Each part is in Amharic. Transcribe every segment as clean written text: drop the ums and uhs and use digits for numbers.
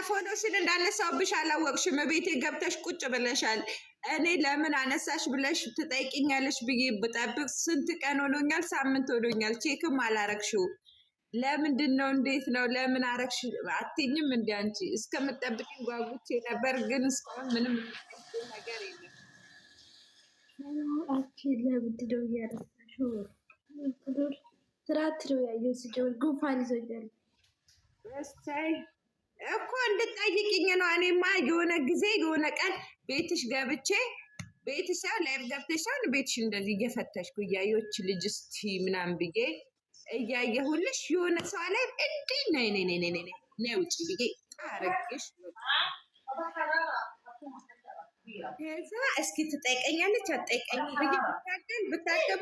ፎቶሽን እንዳነሳውብሽ አላወቅሽም። ቤቴ ገብተሽ ቁጭ ብለሻል። እኔ ለምን አነሳሽ ብለሽ ትጠይቂኛለሽ ብዬ ብጠብቅ ስንት ቀን ሆኖኛል? ሳምንት ሆኖኛል። ቼክም አላረግሽው። ለምንድን ነው? እንዴት ነው? ለምን አረግሽ አትይኝም? እንደ አንቺ እስከምጠብቅኝ ጓጉቼ ነበር፣ ግን እስካሁን ምንም ነገር የለም። አንቺ ለምንድን ነው እያነሳሽው? ትራት ነው ያየው ሲጀምር ጉንፋን ይዞኛል። እሰይ እኮ እንድጠይቅኝ ነው። እኔማ የሆነ ጊዜ የሆነ ቀን ቤትሽ ገብቼ ቤትሽ ሳይሆን ላይፍ ገብተሽ ሳይሆን ቤትሽ እንደዚህ እየፈተሽኩ እያየች ልጅ እስቲ ምናምን ብዬ እያየሁልሽ የሆነ ሰው ላይ እንዴ ነይ ነይ ነይ ነይ ነይ ውጪ ብዬ አረግሽ። ከዛ እስኪ ትጠይቀኛለች አትጠይቀኝም ብዬ ብታገል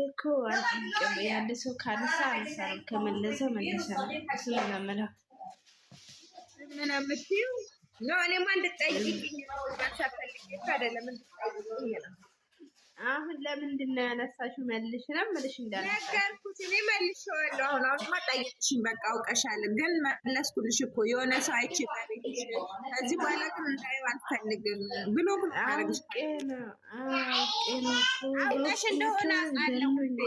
እኮ አልጠይቅም። ያለ ሰው ካነሳ አነሳለሁ፣ ከመለሰ መልሳለሁ። እሱ ነው የምለው። ምን የምትይው ነው? እኔማ እንድትጠይቂኝ ነው ባልፈልግ አይደለም እንድትጠይቂኝ ነው። አሁን ለምንድን ነው ያነሳሽው? መልሽ ነው መልሽ እንዳነሳሽ ነገርኩሽ። እኔ መልሼዋለሁ። አሁንማ ጠየቅሽኝ፣ በቃ አውቀሻል። ግን መለስኩልሽ እኮ የሆነ ሰው አይቼ በቤትሽ ከዚህ በኋላ ግን እንዳየው አልፈልግም ብሎ አረግሽ። አውቀሽ እንደሆነ አውቃለሁ እንዴ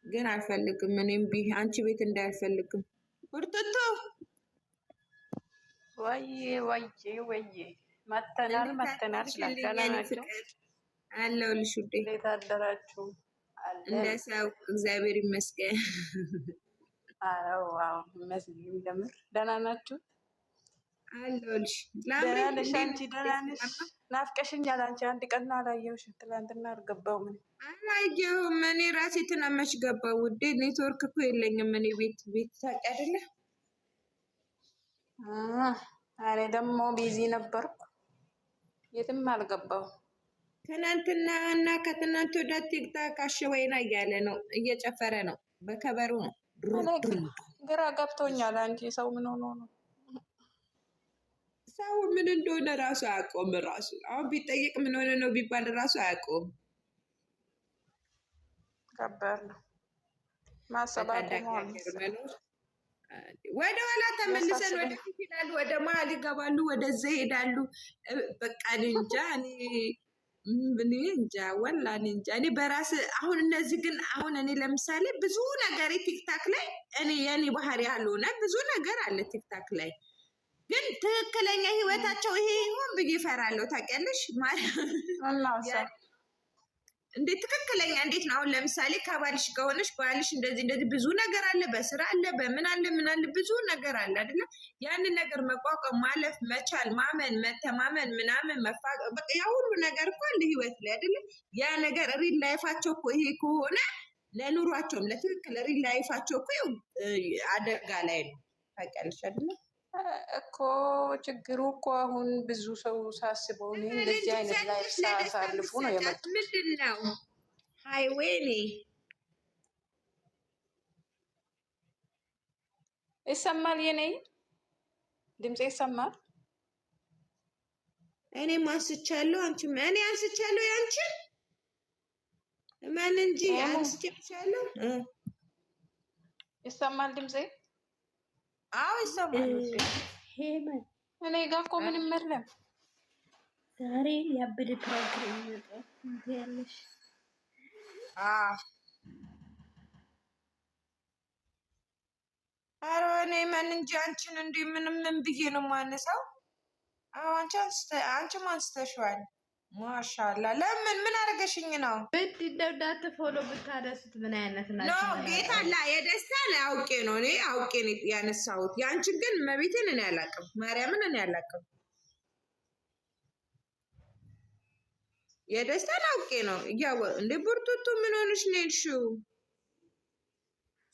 ግን አልፈልግም። እኔም ቢ አንቺ ቤት እንዳልፈልግም ቡርቱቱ ወይ መተናል ደህና ናቸው አለሁልሽ ውዴ። እንዴት አደራችሁ? እንደ ሰው እግዚአብሔር ይመስገን። ዋው ይመስገን። እንደምር ደህና ናችሁ? አለሁልሽ። ደህና ነሽ አንቺ? ደህና ነሽ? ናፍቀሽኛል። አንቺ አንድ ቀን አላየሁሽም። ትናንትና አልገባሁም። አላየሁም። እኔ ራሴ ትናመሽ ገባሁ ውዴ። ኔትወርክ እኮ የለኝም እኔ ቤት ታውቂ አይደለ? እኔ ደግሞ ቢዚ ነበርኩ፣ የትም አልገባሁ። ትናንትና እና ከትናንት ወደ ቲክታክ አሸወይና እያለ ነው፣ እየጨፈረ ነው፣ በከበሩ ነው። ግራ ገብቶኛል። አንቺ ሰው ምን ሆኖ ነው? ሰው ምን እንደሆነ ራሱ አያውቀውም። ራሱ አሁን ቢጠየቅ ምን ሆነ ነው ቢባል ራሱ አያውቀውም። ከባድ ነው ማሰባት ነው። ወደ ኋላ ተመልሰን ወደፊት ይላሉ፣ ወደ መሀል ይገባሉ፣ ወደዛ ይሄዳሉ። በቃ እንጃ እኔ እንጃ ወላ እንጃ። እኔ በራስ አሁን እነዚህ ግን አሁን እኔ ለምሳሌ ብዙ ነገር ቲክታክ ላይ እኔ የኔ ባህሪ ያልሆነ ብዙ ነገር አለ ቲክታክ ላይ፣ ግን ትክክለኛ ህይወታቸው ይሄ ይሁን ብዬ እፈራለሁ። ታውቂያለሽ ማለት እንዴት ትክክለኛ እንዴት ነው? አሁን ለምሳሌ ከባልሽ ከሆነሽ ባልሽ እንደዚህ ብዙ ነገር አለ፣ በስራ አለ፣ በምን አለ፣ ምን አለ፣ ብዙ ነገር አለ አይደለ? ያንን ነገር መቋቋም፣ ማለፍ መቻል፣ ማመን፣ መተማመን፣ ምናምን በቃ ያ ሁሉ ነገር እኮ አለ ህይወት ላይ አይደለ? ያ ነገር ሪል ላይፋቸው እኮ ይሄ ከሆነ ለኑሯቸውም ለትክክል ሪል ላይፋቸው እኮ አደጋ ላይ ነው። ታውቂያለሽ አይደለ? እኮ ችግሩ እኮ አሁን ብዙ ሰው ሳስበው እንደዚህ አይነት ላይ ሳሳልፉ ነው የመጡት። ምንድን ነው ሃይዌኒ ይሰማል? የኔ ድምፅ ይሰማል? እኔ አንስቻለሁ፣ አንቺም እኔ አንስቻለሁ። ያንቺ ማን እንጂ አንስቻለሁ። ይሰማል ድምፄ? አዎ ይሰማል። ሄመን እኔ ጋር እኮ ምንም የለም። ዛሬ ያበደ ፕሮግራም ነው ያለሽ። ኧረ እኔ ማን እንጂ አንቺን እንደ ምን ብዬ ነው የማነሳው? አዎ አንቺም አንስተሽዋል። ማሻአላ ለምን ምን አደረገሽኝ ነው? እንዳት ፎሎ ብታደሱት ምን አይነት ናቸው? ኖ ጌታ ላ የደስታ ላይ አውቄ ነው ያነሳሁት። ያንቺን ግን መቤቴን እኔ አላውቅም፣ ማርያምን እኔ አላውቅም። የደስታን አውቄ ነው እንደ ቡርቱቱ ምን ሆነሽ ነው የሄድሽው?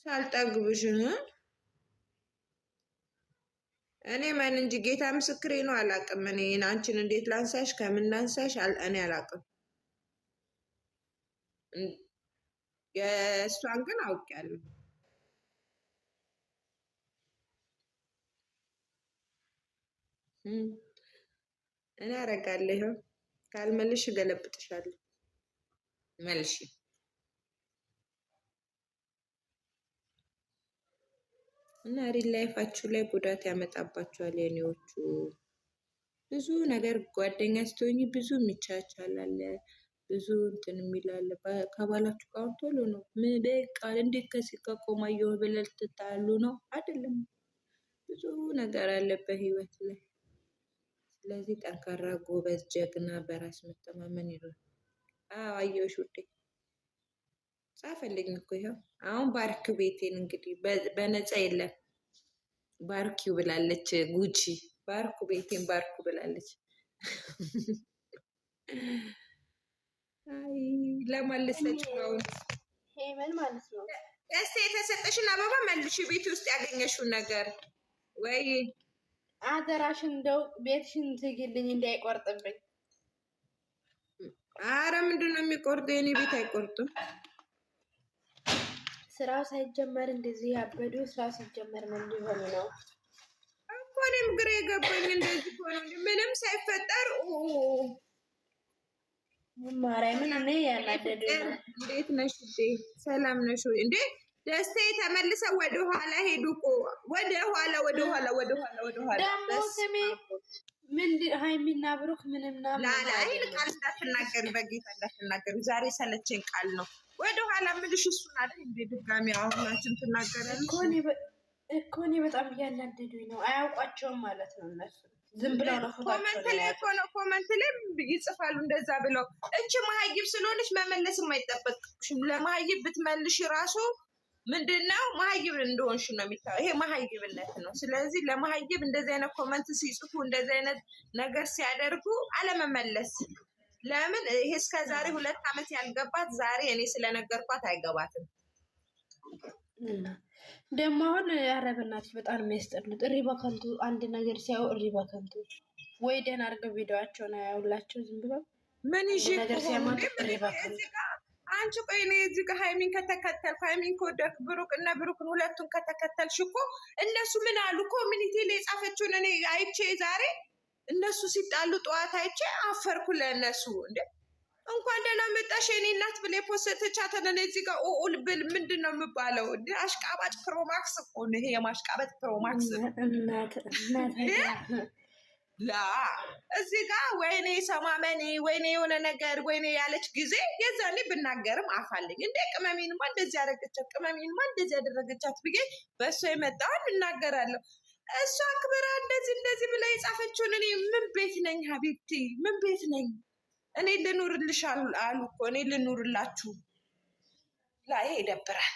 ሳልጠግብሽ እኔ ማን እንጂ ጌታ ምስክሬ ነው አላውቅም። እኔ አንቺን እንዴት ላንሳሽ ከምን ላንሳሽ እኔ አላውቅም። የእሷን ግን አውቄያለሁ። እኔ አደርጋለሁ። ካልመልሽ እገለብጥሻለሁ። መልሺ። እና ሪል ላይፋችሁ ላይ ጉዳት ያመጣባችኋል የኔዎቹ። ብዙ ነገር ጓደኛ ስትሆኚ ብዙ የሚቻቻላል፣ ብዙ እንትን የሚላል። ከባላችሁ ጋር ቶሎ ነው በቃ እንዴት ከዚህ ጋር ቆማየሁ ብለህ ልትጣሉ ነው አይደለም። ብዙ ነገር አለ በህይወት ላይ። ስለዚህ ጠንካራ፣ ጎበዝ፣ ጀግና፣ በራስ መተማመን ይኖር። አዎ አየሁሽ ውዴ፣ ጻፈልኝ እኮ ይኸው። አሁን ባርኪው ቤቴን እንግዲህ በነፃ የለም ባርኪው ብላለች ጉቺ። ባርኩ ቤቴን ባርኩ ብላለች። አይ ለማለሰች ነው ሄመን ማለት ነው። እስቲ የተሰጠሽን አበባ መልሽ፣ ቤት ውስጥ ያገኘሽውን ነገር ወይ አደራሽን እንደው ቤትሽን ትግልኝ እንዳይቆርጥብኝ። አረ ምንድን ነው የሚቆርጠው? የኔ ቤት አይቆርጥም። ስራው ሳይጀመር እንደዚህ ያበዱ፣ ስራው ሲጀመር ምን ሊሆን ነው? እኔም ግራ የገባኝ እንደዚህ ሆነ። ምንም ሳይፈጠር ማርያምን እኔ ያናደደኝ። እንዴት ነሽ እንዴ? ሰላም ነሽ ወይ እንዴ? ደስታዬ ተመልሰው ወደ ኋላ ሄዱ እኮ ወደ ኋላ ደግሞ ስሜ ምን ሃይሚና ብሩክ ምንም ይሄን ቃል እንዳትናገሪ፣ በጌታ እንዳትናገሪ። ዛሬ ሰለቸኝ ቃል ነው። ወደ ኋላ ምልሽ እሱን አይደል እንዴ? ድጋሚ አሁናችን ትናገራለሽ እኮ እኔ በጣም እያናደዱኝ ነው። አያውቋቸውም ማለት ነው እነሱ ዝም ብለው ነው ኮመንት ላይ ይጽፋሉ እንደዛ ብለው። እቺ መሀይብ ስለሆነች መመለስ የማይጠበቅሽም። ለመሀይብ ብትመልሽ ራሱ ምንድነው መሀይብ እንደሆንሽ ነው የሚታየው። ይሄ መሀይብነት ነው። ስለዚህ ለመሀይብ እንደዚህ አይነት ኮመንት ሲጽፉ፣ እንደዚህ አይነት ነገር ሲያደርጉ አለመመለስ። ለምን ይሄ እስከዛሬ 2 ዓመት ያልገባት ዛሬ እኔ ስለነገርኳት አይገባትም። ደግሞ አሁን ያረብናችሁ በጣም የሚያስጠሉት እሪ በከንቱ አንድ ነገር ሲያዩ እሪ በከንቱ ወይ ደህና አድርገው ቪዲዮዋቸውን አያውላቸው ዝም ብለው ምን ይዤ ነገር ሲያማት እሪ በከንቱ። አንቺ ቆይ እኔ እዚህ ጋር ሃይሚን ከተከተልኩ ሃይሚን ከወደድኩ ብሩክ እና ብሩክን ሁለቱን ከተከተልሽ እኮ እነሱ ምን አሉ? ኮሚኒቲ ላይ የጻፈችውን እኔ አይቼ ዛሬ እነሱ ሲጣሉ ጠዋት አይቼ አፈርኩ ለእነሱ። እንዴ እንኳን ደህና መጣሽ የኔ እናት ብላ የፖስተቻትን እኔ እዚህ ጋር ኦል ብል ምንድን ነው የምባለው? አሽቃባጭ ፕሮማክስ እኮ ነው ይሄ፣ የማሽቃበጥ ፕሮማክስ ላ እዚህ ጋር ወይኔ ሰማመኔ ወይኔ የሆነ ነገር ወይኔ ያለች ጊዜ የዛኔ ብናገርም አፋለኝ። እንዴ ቅመሜንማ እንደዚህ ያደረገቻት፣ ቅመሜንማ እንደዚህ ያደረገቻት ብዬ በእሷ የመጣውን እናገራለሁ። እሷ አክብራ እንደዚህ ብላ የጻፈችውን እኔ ምን ቤት ነኝ ሀቢብቲ? ምን ቤት ነኝ? እኔ ልኑርልሽ አሉ እኮ እኔ ልኑርላችሁ። ላ ይሄ ይደብራል።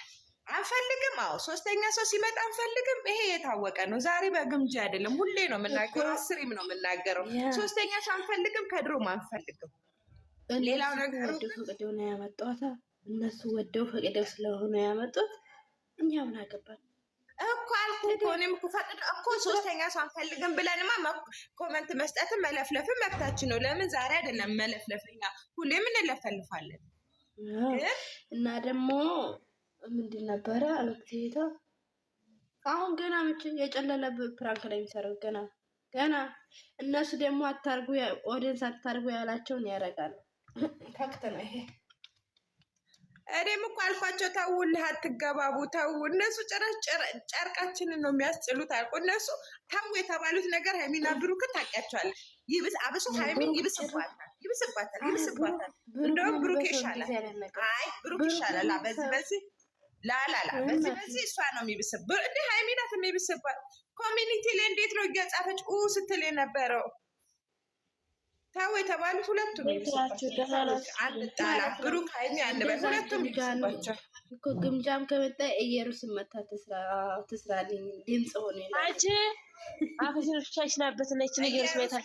አንፈልግም። አዎ ሶስተኛ ሰው ሲመጣ አንፈልግም። ይሄ የታወቀ ነው። ዛሬ በግምጃ አይደለም፣ ሁሌ ነው የምናገረው፣ 10ም ነው የምናገረው። ሶስተኛ ሰው አንፈልግም፣ ከድሮም አንፈልግም። ሌላው ነገር ፈቅደው ነው ያመጣት። እነሱ ወደው ፈቅደው ስለሆነ ያመጡት እኛ ምን አገባን እኮ አልኩ እኮ እኔም እኮ ፈቅደው እኮ ሶስተኛ ሰው አንፈልግም ብለንማ ኮመንት መስጠትም መለፍለፍም መብታችን ነው። ለምን ዛሬ አይደለም መለፍለፍኛ፣ ሁሌም እንለፈልፋለን። እና ደግሞ ምንድን ነበረ አለክቴታ አሁን ገና ምች የጨለለ ፕራንክ ላይ የሚሰራው ገና እነሱ ደግሞ አታርጉ ኦዲየንስ አታርጉ ያላቸውን ያደርጋሉ። ፋክት ነው ይሄ። እኔም እኮ አልኳቸው ተውልህ፣ አትገባቡ፣ ተው። እነሱ ጨርቃችንን ነው የሚያስጥሉት አልኩ። እነሱ ተው የተባሉት ነገር ሃይሚና ብሩክን ታውቂያቸዋለሽ። አብሶ ሃይሚን ይብስባታል። እንደውም ብሩክ ይሻላል። አይ ብሩክ ይሻላል። በዚህ ላላላ በዚህ እሷ ነው የሚብስብ። እንደ ሃይሚ ናት የሚብስባት። ኮሚኒቲ ላይ እንዴት ነው እያጻፈች ስትል የነበረው? ታው የተባሉት ሁለቱም አንጣላ ብሩክ ሃይሚ አንበል ሁለቱም ይብስባቸው እኮ። ግምጃም ከመጣ እየሩስ መታ ትስራልኝ ድምጽ ሆነ አንቺ አፈሽን ሻሽናበት ነች ነገር ስሜታ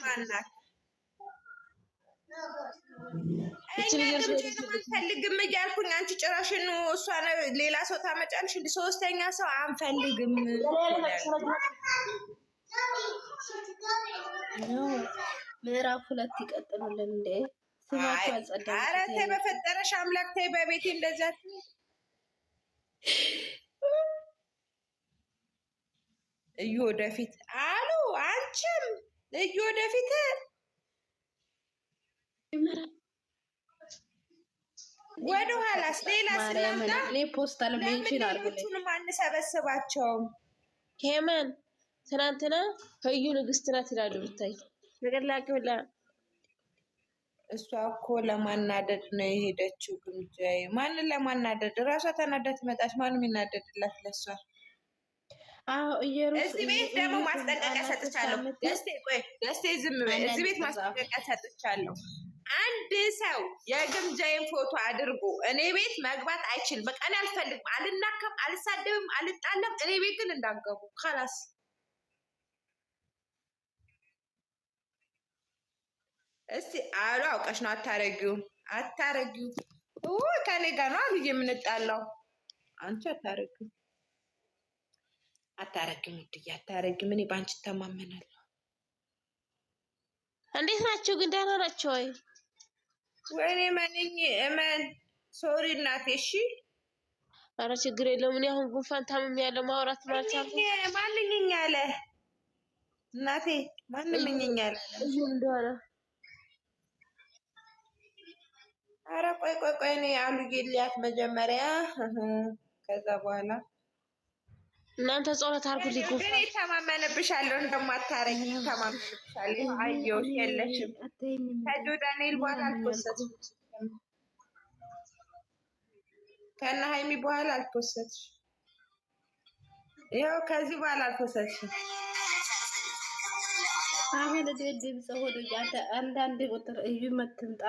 አንፈልግም እያልኩኝ አንቺ ጭራሽን እሷ ሌላ ሰው ታመጫለሽ። እንደ ሶስተኛ ሰው አንፈልግም። ምዕራፍ 2 ይቀጥሉልን እንዴ? ስማቸው አልጸዳም። ኧረ ተይ በፈጠረሽ አምላክ ተይ። በቤቴ እንደዛ እዩ ወደፊት አሉ። አንቺም እዩ ወደፊት ወደ ኋላስ ሌላ ስላምጣ እኔ ፖስት አለ ሜንሽን አድርጉልኝ። ሌሎቹንም አንሰበስባቸውም። ሄመን ትናንትና ህዩ ንግስት ናት ይላሉ ብታይ ነገር ላቅብላ። እሷ እኮ ለማናደድ ነው የሄደችው። ግምጃዬ ማንን ለማናደድ? እራሷ ተናዳ ትመጣች። ማንም ይናደድላት ለሷ። አዎ እየሩስ እዚህ ቤት ደግሞ ማስጠንቀቂያ ሰጥቻለሁ። ደስቴ ዝም በይ። እዚህ ቤት ማስጠንቀቂያ ሰጥቻለሁ። አንድ ሰው የግምጃዬን ፎቶ አድርጎ እኔ ቤት መግባት አይችልም። በቃ እኔ አልፈልግም፣ አልናከም፣ አልሳደብም፣ አልጣለም። እኔ ቤት ግን እንዳገቡ ካላስ እስቲ አሉ አውቀሽ ነው አታረጊው። ከኔ ጋር ነው አሉዬ የምንጣላው። አንቺ አታረጊው ውድዬ አታረጊም። እኔ በአንቺ ተማመናለሁ። እንዴት ናቸው ግን? ደህና ናቸው ወይ? ወይኔ እመን ሶሪ እናቴ። እሺ ኧረ ችግር የለውም። እኔ አሁን ጉንፋን ታምሜ ያለው ማውራት ማልቻልኩም። ማንኝኝ አለ እናቴ? ማንምኝኝ አለ እንደሆነ? ኧረ ቆይ እኔ አሉዬ ልያት መጀመሪያ፣ ከዛ በኋላ እናንተ ጸሎት አድርጉልኝ። ጉንፋን እኔ ተማመንብሻለሁ፣ እንደማታረጊ ተማመንብሻለሁ። አየሁሽ የለሽም። ከጆ ዳንኤል በኋላ አልፖሰትሽም፣ ከእነ ሀይሚ በኋላ አልፖሰትሽም። ይኸው ከዚህ በኋላ አልፖሰትሽም። አሁን ድምፅ ሆዶ አንዳንድ ቁጥር እዩ መትምጣ